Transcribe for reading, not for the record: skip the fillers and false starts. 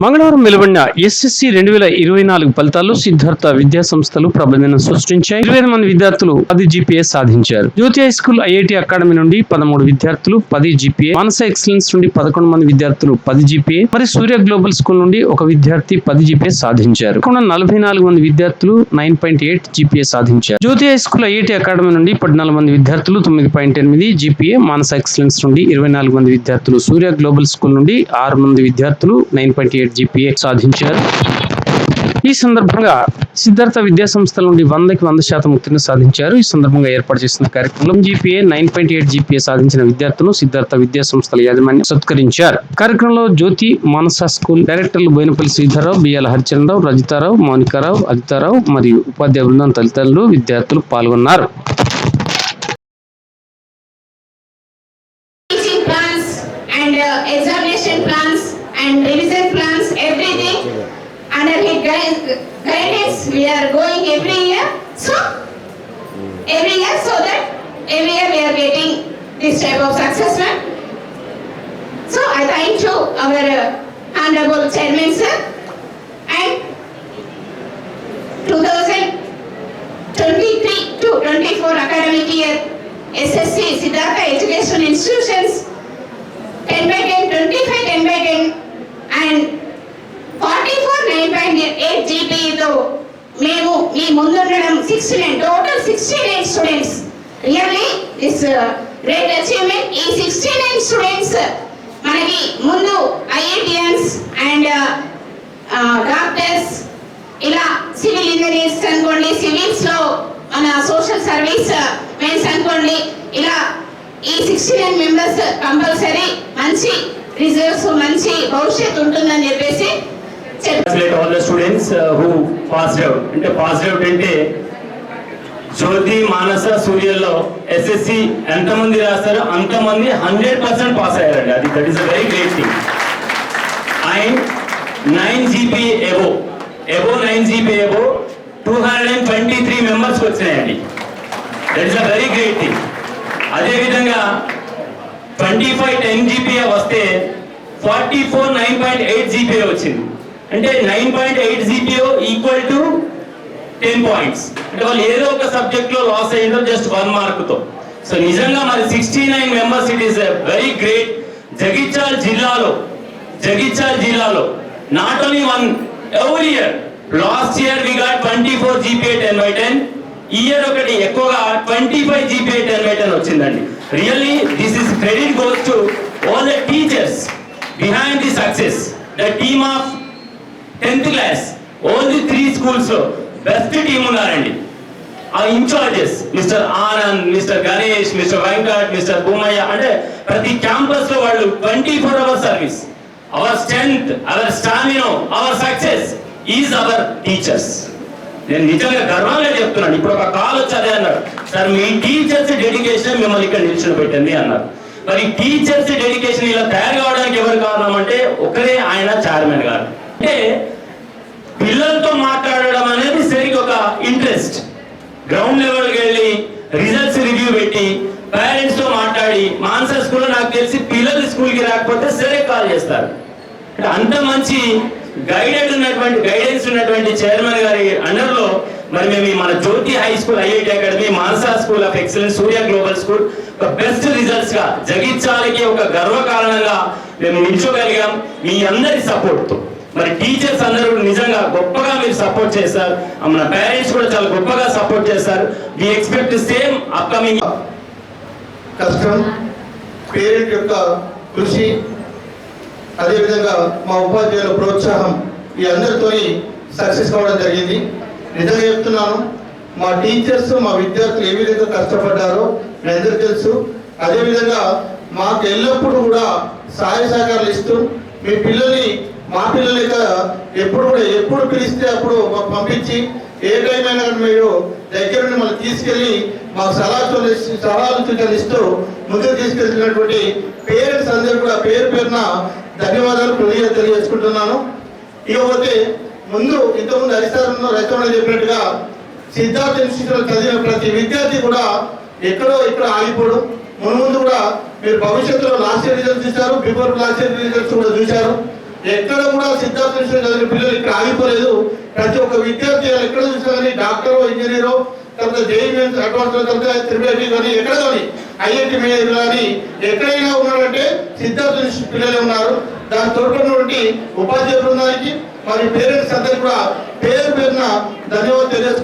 మంగళవారం వెలువడిన ఎస్ఎస్సి 2024 ఫలితాల్లో సిద్ధార్థ విద్యా సంస్థలు ప్రభంజనం సృష్టించాయి. 25 మంది విద్యార్థులు 10 జీపీఏ సాధించారు. జ్యోతి హై స్కూల్ ఐఐటి అకాడమీ నుండి 13 విద్యార్థులు 10 జీపీఏ, మానస ఎక్సలెన్స్ నుండి 11 మంది విద్యార్థులు 10 జీపీఏ, మరి సూర్య గ్లోబల్ స్కూల్ నుండి ఒక విద్యార్థి 10 జీపీఏ సాధించారు. 44 మంది విద్యార్థులు 9.8 జీపీఏ సాధించారు. జ్యోతి హై స్కూల్ ఐఐటి అకాడమీ నుండి 14 మంది విద్యార్థులు 9.8 జీపీఏ, మానస ఎక్సలెన్స్ నుండి 24 మంది విద్యార్థులు, సూర్య గ్లోబల్ స్కూల్ నుండి 6 మంది విద్యార్థులు 9.8 జీపీఏ సాధించారు. ఈ సందర్భంగా సిద్ధార్థ విద్యా సంస్థల నుండి 100కి 100% ఉత్తీర్ణత సాధించారు. ఈ సందర్భంగా ఏర్పాటు చేసిన కార్యక్రమంలో జీపీఏ 9.8 జీపీఏ సాధించిన విద్యార్థులను సిద్ధార్థ విద్యా సంస్థల యాజమాన్యం సత్కరించారు. కార్యక్రమంలో జ్యోతి మానస స్కూల్ డైరెక్టర్లు బోయినపల్లి శ్రీధర్రావు, బియ్యాల హరిచంద్రరావు, రజితారావు, మౌనికారావు, అదితారావు మరియు ఉపాధ్యాయ బృందం తదితరులు విద్యార్థులు పాల్గొన్నారు. And revision plans, everything under his guidance we are going every year, so that every year we are getting this type of success. So I thank you our honorable chairman sir, and 2023 to 24 academic year SSC Siddhartha Education Institutions 10/10, 25 10/10 and 44 9.8 GPA తో మేము మీ ముందుండడం 69 total 69 students. Really this great achievement. ఈ 69 students మనకి ముందు IITians and doctors, ఇలా civil engineers అనుకోండి, civils లో మన social service mens అనుకోండి, ఇలా ఈ 69 మెంబర్స్ కంపల్సరీ మంచి రిజల్ట్స్, మంచి భవిష్యత్తు ఉంటుందని చెప్పేసి all the students who passed out. అంటే passed out అంటే జ్యోతి మానస సూర్యలో ఎస్ఎస్సి ఎంతమంది రాస్తారో అంతమంది 100% పాస్ అయ్యారండి. అది that is a very great thing. And 9 GPA above 9 GPA above 223 members వచ్చినాయండి. That is a very great thing. అదేవిధంగా 25 10 GPA వస్తే 44 9.8 GPA వచ్చింది. అంటే 9.8 GPA ఈక్వల్ టు 10 పాయింట్స్. అంటే వాళ్ళు ఏదో ఒక సబ్జెక్ట్ లో లాస్ అయ్యిందో జస్ట్ 1 మార్కుతో. సో నిజంగా మరి 69 members, it is a very great. Jagtial జిల్లాలో not only one, every year last year we got 24 GPA 10/10. ఈ ఇయర్ ఒకటి ఎక్కువగా 25 GPA 10/10 వచ్చిందండి. Really this is credit goes to all the teachers behind the success. The team of 10th class, all the 3 schools లో best team ఉన్నారండి. ఆ incharges mister Anand, mister Ganesh, mister Venkat, mister Bhumaiah, అంటే ప్రతి campus లో వాళ్ళు 24 hours service. Our strength, our stamina, our success is our teachers. నేను నిజంగా గర్వంగా చెప్తున్నాను. ఇప్పుడు ఒక కాల్ వచ్చి అదే అన్నాడు, సార్ మీ టీచర్స్ డెడికేషన్ మిమ్మల్ని ఇక్కడ నిల్చుని పెట్టింది అన్నారు. మరి టీచర్స్ డెడికేషన్ ఇలా తయారు కావడానికి ఎవరు కారణం అంటే ఒకరే, ఆయన చైర్మన్ గారు. అంటే పిల్లలతో మాట్లాడడం అనేది సరిగ్గా ఒక ఇంట్రెస్ట్. గ్రౌండ్ లెవెల్కి వెళ్ళి రిజల్ట్స్ రివ్యూ పెట్టి పేరెంట్స్ తో మాట్లాడి, మానస స్కూల్లో నాకు తెలిసి పిల్లలు స్కూల్కి రాకపోతే సరే కాల్ చేస్తారు. అంటే అంత మంచి గైడెన్స్ ఉన్నటువంటి చైర్మన్ గారి అండర్ లో మరి మేము మన Jyothi high school, IIT academy, Manasa school of excellence, Surya global school ఒక బెస్ట్ రిజల్ట్స్ గా జగిత్యాలకి ఒక గర్వకారణంగా మేము నిల్చోగలిగాం మీ అందరి సపోర్ట్ తో. మరి టీచర్స్ అందరూ నిజంగా గొప్పగా మీరు సపోర్ట్ చేస్తారు, మన పేరెంట్స్ కూడా చాలా గొప్పగా సపోర్ట్ చేస్తారు. We expect same upcoming. కష్టం, పేరెంట్ యొక్క కృషి, అదేవిధంగా మా ఉపాధ్యాయుల ప్రోత్సాహం, ఈ అందరితో సక్సెస్ కావడం జరిగింది. నిజంగా చెప్తున్నాను, మా టీచర్స్ మా విద్యార్థులు ఏ విధంగా కష్టపడ్డారో మీ అందరికీ తెలుసు. అదేవిధంగా మాకు ఎల్లప్పుడూ కూడా సహాయ సహకారాలు ఇస్తూ మీ పిల్లల్ని మా పిల్లలు ఎప్పుడు పిలిస్తే అప్పుడు మాకు పంపించి ఏ టైం అయినా మీరు దగ్గర నుండి మళ్ళీ తీసుకెళ్ళి మాకు సలహాలు సూచనలు ఇస్తూ ముందుకు తీసుకెళ్తున్నటువంటి పేరెంట్స్ అందరూ కూడా పేరు పేరున ధన్యవాదాలు తెలియజేసుకుంటున్నాను. ఇకపోతే ఇంతకుముందు రైతు చెప్పినట్టుగా సిద్ధార్థ ఇన్స్టిట్యూట్ చదివిన ప్రతి విద్యార్థి కూడా ఎక్కడో ఇక్కడ ఆగిపోవడం, ముందు కూడా మీరు భవిష్యత్తులో లాస్ట్ ఇయర్ రిజల్ట్స్ ఇచ్చారు, బిఫోర్ లాస్ట్ ఇయర్ రిజల్ట్స్ కూడా చూశారు. ఎక్కడ కూడా సిద్ధార్థ చదివిన పిల్లలు ఇక్కడ ఆగిపోలేదు. ప్రతి ఒక్క విద్యార్థి ఎక్కడ చూసినా కానీ డాక్టరో ఇంజనీరో తర్వాత జేఈఈ అడ్వాన్స్ తర్వాత త్రిబుల్ కానీ ఎక్కడ కానీ ఐఐటి మేనేజర్ కానీ ఎక్కడైనా ఉన్నారంటే సిద్ధార్థ పిల్లలే ఉన్నారు. దాని తోడుకున్నటువంటి ఉపాధ్యాయ బృందానికి మరి పేరెంట్స్ అందరికీ కూడా పేరు పేరున ధన్యవాదాలు తెలియజేస్తున్నాను.